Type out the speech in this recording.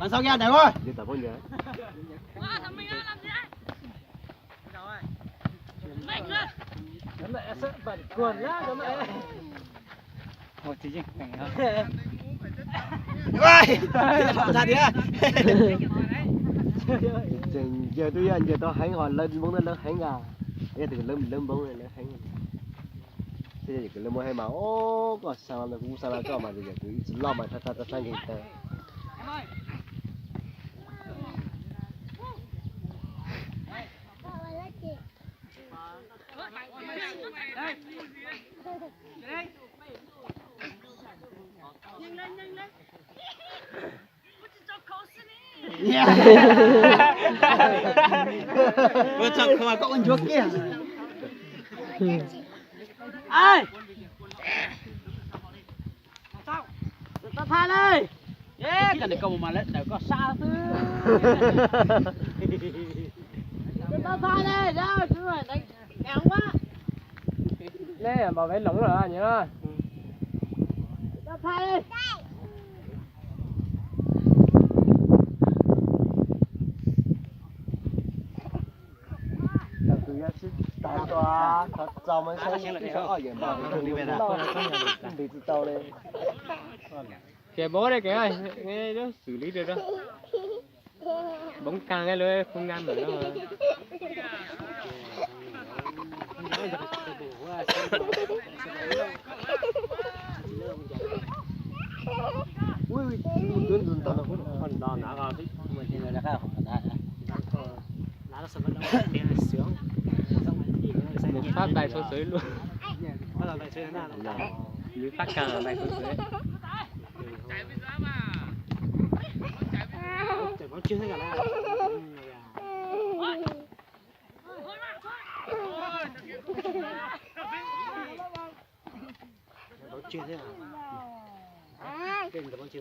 Bạn sao kia, đẹp ơi. Đi tập con nhớ. Thằng Minh ơi làm gì đấy? Mạnh lên. Chấm lại sợ bẩn quần lá chấm lại. Một tí chứ, cảnh hơn. Ôi, ra đi á. Giờ tôi hãy hỏi lên bóng lên hãy ngà. Bây giờ lên bóng lên hãy. Bây giờ lên bóng hay mà ô có sao mà cũng sao là có mà bây giờ cứ lo mà ta sang cái tờ. Nhanh lên, nhanh lên. Vừa chọc mà có con chuột kia. Ai? Sao? Ta tha đây. Yeah, cái này câu mà lấy đều có sao thứ. Ta tha đây, đâu chú rồi đánh kéo quá. Nè, bảo vệ lủng rồi nhớ. Ta tha đây. Tại tòa thật giàu mới xem cái ở hiện bảo đi về nào đi từ tàu lên Kìa bố đây kìa ơi, nghe đó xử lý được đó. Bóng càng cái lưới không ngăn được đâu. ui tuyến dùn tàu Con đòn đã vào thích mình thì người đã khai không phải đã nó sớm nó tiếng là sướng. Một phát bài số dưới luôn. Bắt đầu lại chơi thế nào rồi? Dưới phát càng là bài số dưới. Chạy bóng chưa thấy cả nào. Bóng chưa thế nào. Cái bóng chưa.